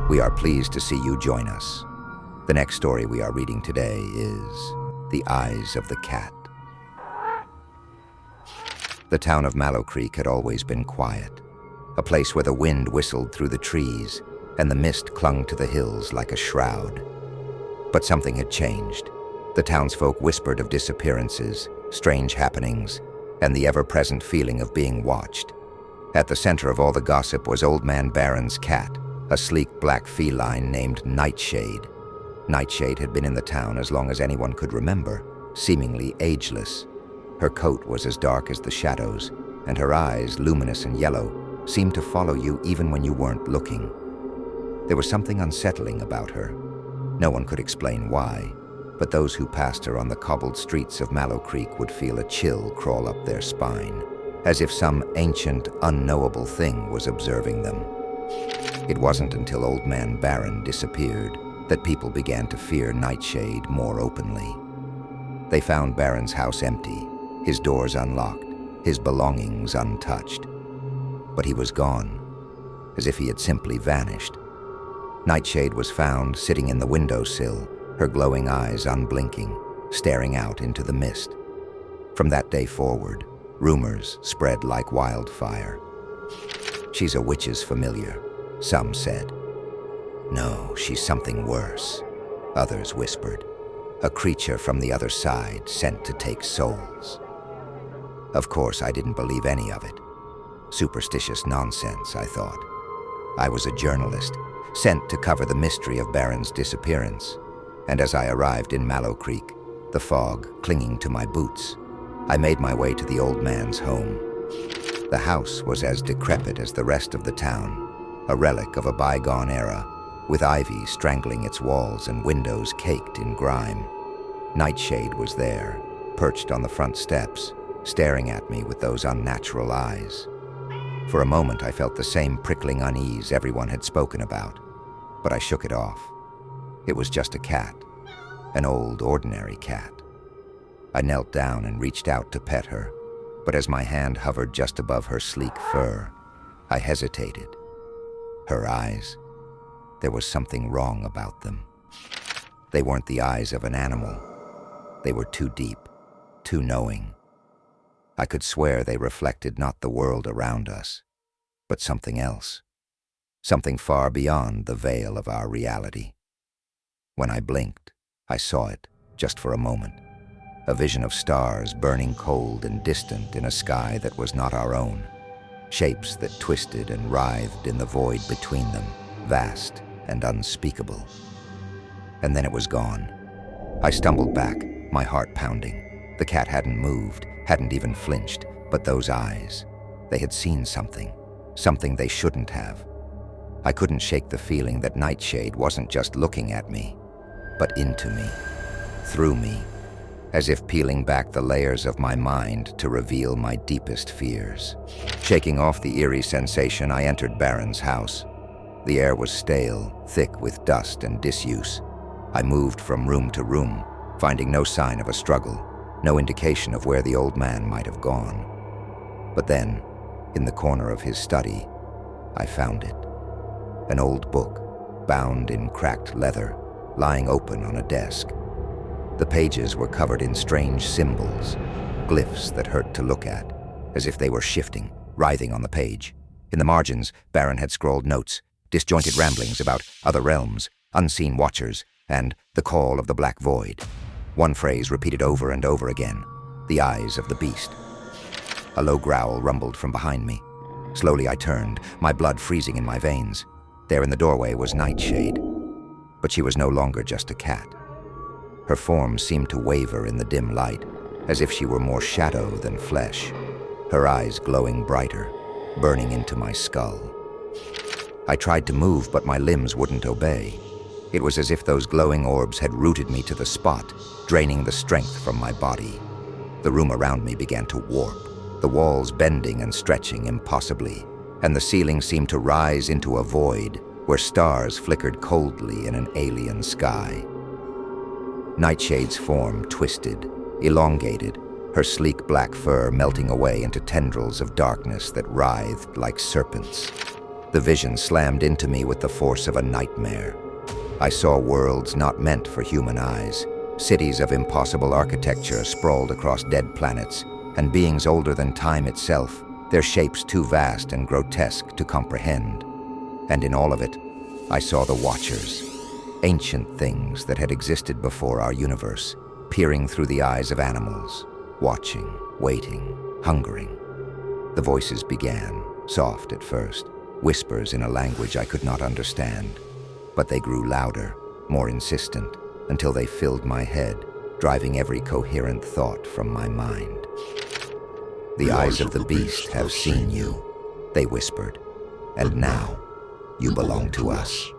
We are pleased to see you join us. The next story we are reading today is The Eyes of the Cat. The town of Mallow Creek had always been quiet, a place where the wind whistled through the trees and the mist clung to the hills like a shroud. But something had changed. The townsfolk whispered of disappearances, strange happenings, and the ever-present feeling of being watched. At the center of all the gossip was Old Man Barron's cat, a sleek black feline named Nightshade. Nightshade had been in the town as long as anyone could remember, seemingly ageless. Her coat was as dark as the shadows, and her eyes, luminous and yellow, seemed to follow you even when you weren't looking. There was something unsettling about her. No one could explain why, but those who passed her on the cobbled streets of Mallow Creek would feel a chill crawl up their spine, as if some ancient, unknowable thing was observing them. It wasn't until Old Man Barron disappeared that people began to fear Nightshade more openly. They found Barron's house empty, his doors unlocked, his belongings untouched. But he was gone, as if he had simply vanished. Nightshade was found sitting in the windowsill, her glowing eyes unblinking, staring out into the mist. From that day forward, rumors spread like wildfire. She's a witch's familiar, some said. No, she's something worse, others whispered. A creature from the other side sent to take souls. Of course, I didn't believe any of it. Superstitious nonsense, I thought. I was a journalist, sent to cover the mystery of Barron's disappearance. And as I arrived in Mallow Creek, the fog clinging to my boots, I made my way to the old man's home. The house was as decrepit as the rest of the town, a relic of a bygone era, with ivy strangling its walls and windows caked in grime. Nightshade was there, perched on the front steps, staring at me with those unnatural eyes. For a moment I felt the same prickling unease everyone had spoken about, but I shook it off. It was just a cat, an old, ordinary cat. I knelt down and reached out to pet her, but as my hand hovered just above her sleek fur, I hesitated. Her eyes, there was something wrong about them. They weren't the eyes of an animal. They were too deep, too knowing. I could swear they reflected not the world around us, but something else, something far beyond the veil of our reality. When I blinked, I saw it, just for a moment, a vision of stars burning cold and distant in a sky that was not our own, shapes that twisted and writhed in the void between them, vast and unspeakable. And then it was gone. I stumbled back, my heart pounding. The cat hadn't moved, hadn't even flinched, but those eyes, they had seen something they shouldn't have. I couldn't shake the feeling that Nightshade wasn't just looking at me, but into me, through me, as if peeling back the layers of my mind to reveal my deepest fears. Shaking off the eerie sensation, I entered Barron's house. The air was stale, thick with dust and disuse. I moved from room to room, finding no sign of a struggle, no indication of where the old man might have gone. But then, in the corner of his study, I found it. An old book, bound in cracked leather, lying open on a desk. The pages were covered in strange symbols, glyphs that hurt to look at, as if they were shifting, writhing on the page. In the margins, Barron had scrawled notes, disjointed ramblings about other realms, unseen watchers, and the call of the Black Void. One phrase repeated over and over again, the eyes of the beast. A low growl rumbled from behind me. Slowly I turned, my blood freezing in my veins. There in the doorway was Nightshade, but she was no longer just a cat. Her form seemed to waver in the dim light, as if she were more shadow than flesh, her eyes glowing brighter, burning into my skull. I tried to move, but my limbs wouldn't obey. It was as if those glowing orbs had rooted me to the spot, draining the strength from my body. The room around me began to warp, the walls bending and stretching impossibly, and the ceiling seemed to rise into a void where stars flickered coldly in an alien sky. Nightshade's form twisted, elongated, her sleek black fur melting away into tendrils of darkness that writhed like serpents. The vision slammed into me with the force of a nightmare. I saw worlds not meant for human eyes, cities of impossible architecture sprawled across dead planets, and beings older than time itself, their shapes too vast and grotesque to comprehend. And in all of it, I saw the Watchers, ancient things that had existed before our universe, peering through the eyes of animals, watching, waiting, hungering. The voices began, soft at first, whispers in a language I could not understand, but they grew louder, more insistent, until they filled my head, driving every coherent thought from my mind. "The eyes of the beast have seen you," they whispered, "and now you belong to us."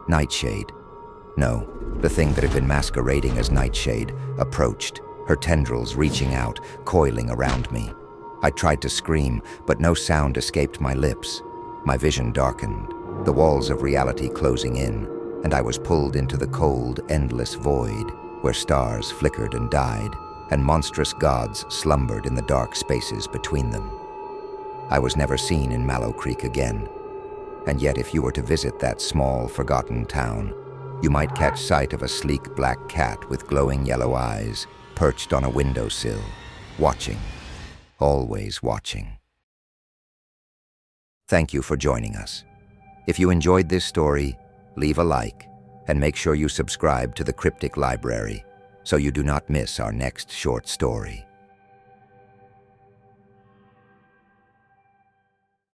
Nightshade, no, the thing that had been masquerading as Nightshade, approached, her tendrils reaching out, coiling around me. I tried to scream, but no sound escaped my lips. My vision darkened, the walls of reality closing in, and I was pulled into the cold, endless void, where stars flickered and died, and monstrous gods slumbered in the dark spaces between them. I was never seen in Mallow Creek again, and yet if you were to visit that small, forgotten town, you might catch sight of a sleek black cat with glowing yellow eyes, perched on a windowsill, watching, always watching. Thank you for joining us. If you enjoyed this story, leave a like, and make sure you subscribe to the Cryptic Library so you do not miss our next short story.